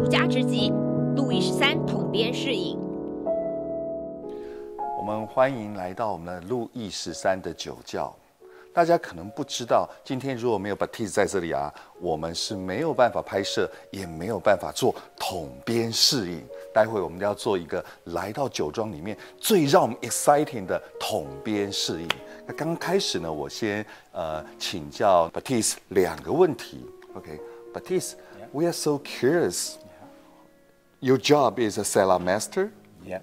家之击，路易13桶边试饮。我们欢迎来到我们的路易13的酒窖。大家可能不知道，今天如果没有 Baptiste 在这里啊，我们是没有办法拍摄，也没有办法做桶边试饮。待会我们要做一个来到酒庄里面最让我们 exciting 的桶边试饮。那刚开始呢，我先请教 Baptiste 2个问题。OK，Baptiste， we are so curious. Your job is a cellar master. Yeah.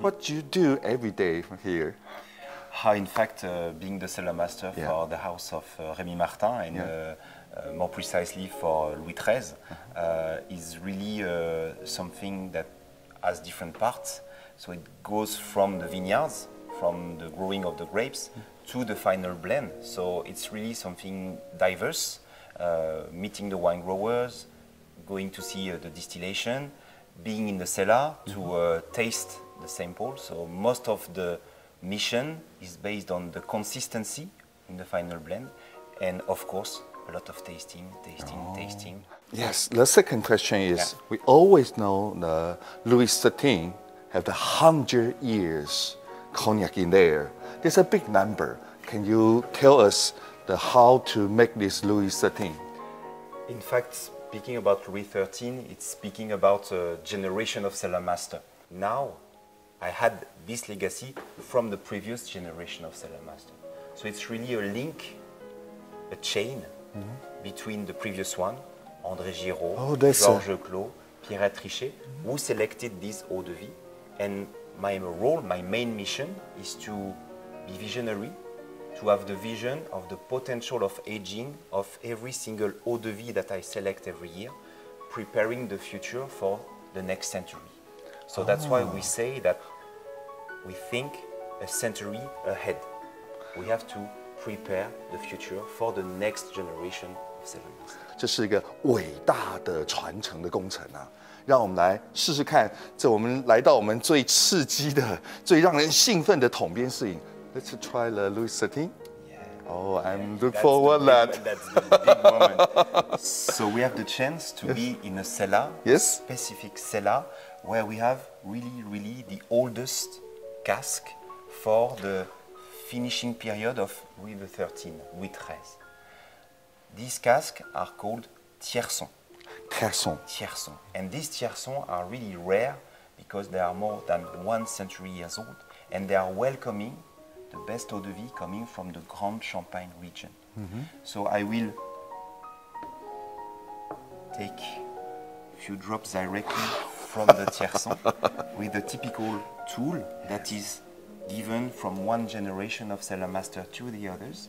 What do you do every day from here? In fact, being the cellar master for the house of Rémy Martin and more precisely for Louis XIII is really something that has different parts. So it goes from the vineyards, from the growing of the grapes, to the final blend. So it's really something diverse, meeting the wine growers, going to see the distillation, being in the cellar to taste the sample. So most of the mission is based on the consistency in the final blend, and of course a lot of tasting. Yes, the second question is, we always know the Louis XIII have the 100 years cognac in there. There's a big number. Can you tell us how to make this Louis XIII? In fact, speaking about Louis XIII, it's speaking about a generation of cellar master. Now I had this legacy from the previous generation of cellar master. So it's really a link, a chain between the previous one, André Giraud, Georges Clos, Pierre Trichet, who selected this eau de vie. And my role, my main mission is to be visionary, to have the vision of the potential of aging of every single eau de vie that I select every year, preparing the future for the next century. So that's why we say that we think a century ahead. We have to prepare the future for the next generation of cellar masters. 这是一个伟大的传承的工程啊！让我们来试试看，我们来到我们最刺激的、最让人兴奋的桶边试饮。Let's try the Louis XIII. Oh, I'm looking forward to that. That's the big moment. So we have the chance to be in a cellar, specific cellar, where we have really the oldest cask for the finishing period of Louis XIII, Louis XIII. These casks are called Tiercon. Tiercon. And these Tiercon are really rare because they are more than 1 century years old, and they are welcoming the best eau de vie coming from the Grand Champagne region. So I will take a few drops directly from the Tiercon with a typical tool that is given from one generation of cellar master to the others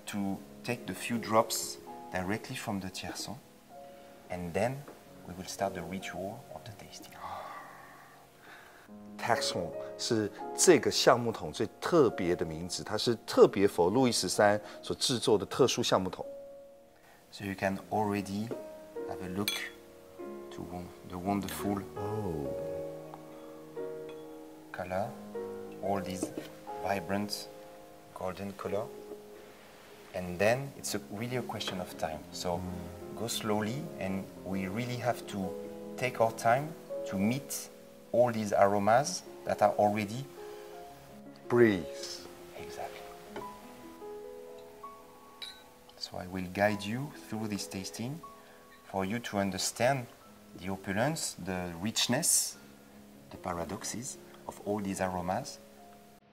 to take the few drops directly from the Tiercon, and then we will start the ritual of the tasting. Tiercon 是这个橡木桶最特别的名字，它是特别for路易13所制作的特殊橡木桶。So you can already have a look to the wonderful color, all these vibrant golden color, and then it's really a question of time. So go slowly, and we really have to take our time to meet all these aromas that are already breathe. Exactly. So I will guide you through this tasting for you to understand the opulence, the richness, the paradoxes of all these aromas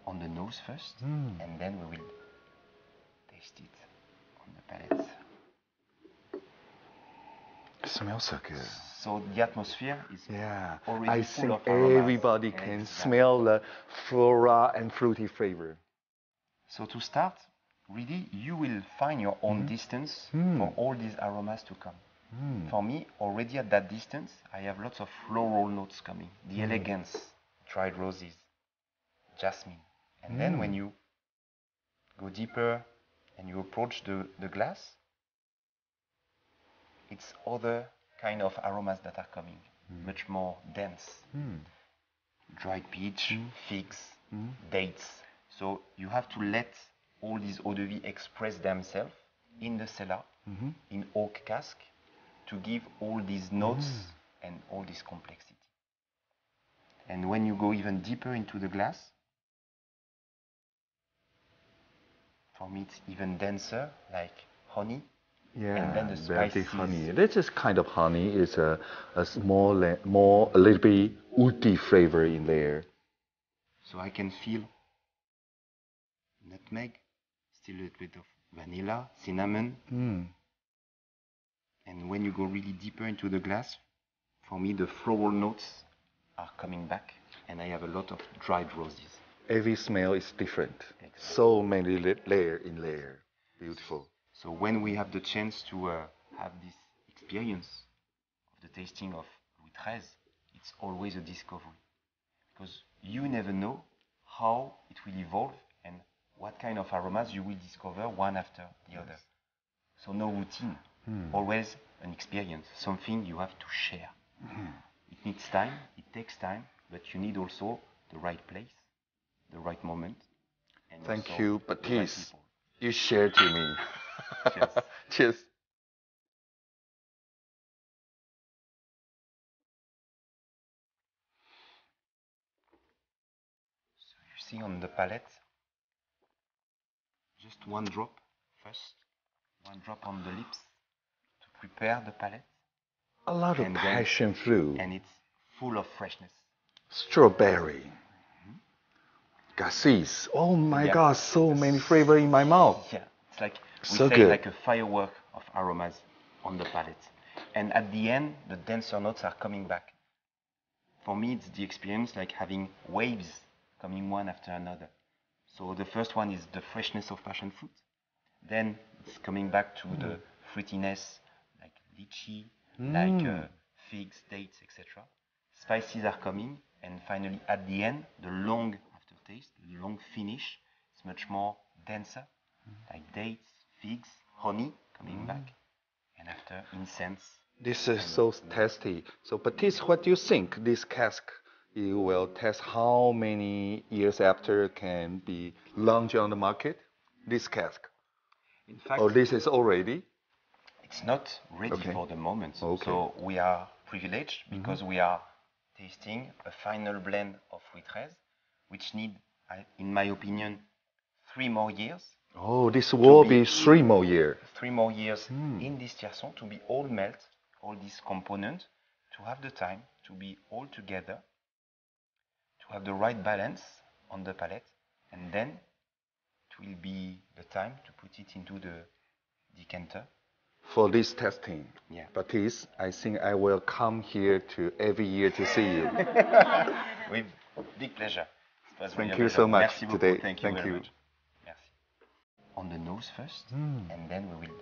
on the nose first, and then we will taste it on the palate. It smells so good. So the atmosphere is already I full think of aromas. everybody can smell the flora and fruity flavor. So to start, really you will find your own distance for all these aromas to come. For me, already at that distance, I have lots of floral notes coming. The elegance, dried roses, jasmine. And then when you go deeper and you approach the glass, it's other kind of aromas that are coming, much more dense. Dried peach, figs, dates. So you have to let all these eau de vie express themselves in the cellar, in oak cask, to give all these notes and all this complexity. And when you go even deeper into the glass, for me it's even denser, like honey. Yeah, and then the very spices. honey. This is kind of honey. It's a a little bit woody flavor in there. So I can feel nutmeg, still a little bit of vanilla, cinnamon. And when you go really deeper into the glass, for me the floral notes are coming back, and I have a lot of dried roses. Every smell is different. Exactly. So many layer in layer. Beautiful. So when we have the chance to have this experience of the tasting of Louis XIII, it's always a discovery. Because you never know how it will evolve and what kind of aromas you will discover one after the other. So no routine, always an experience, something you have to share. It needs time, it takes time, but you need also the right place, the right moment. And Thank you, the right Baptiste. people. You shared to me. Cheers. Cheers. So you see on the palate, just one drop first, one drop on the lips to prepare the palate. A lot of And then- passion fruit. And it's full of freshness. Strawberry. Cassis. Oh my Yeah. God, so many flavor in my mouth. Yeah, it's like we So say good. like a firework of aromas on the palate. And at the end, the denser notes are coming back. For me, it's the experience like having waves coming one after another. So the first one is the freshness of passion fruit. Then it's coming back to the fruitiness, like lychee, like figs, dates, etc. Spices are coming, and finally at the end, the long aftertaste, the long finish, is much more denser, like dates, figs, honey coming back, and after incense. This is so tasty. So, Baptiste, what do you think? This cask, you will test how many years after can be launched on the market? This cask. In fact, Oh, this is already? it's not ready Okay. for the moment. Okay. So we are privileged because we are tasting a final blend of Louis XIII, which need, in my opinion, 3 more years. Oh, this will be- be 3 more years. 3 more years in this Tiercon to be all melt, all these components, to have the time to be all together, to have the right balance on the palate, and then it will be the time to put it into the decanter. For this testing. Yeah. Baptiste, I think I will come here to every year to see you. With big pleasure. It was Thank really a you pleasure. so much Merci beaucoup. today. Thank you Thank very you. much. Merci. On the nose first, and then we will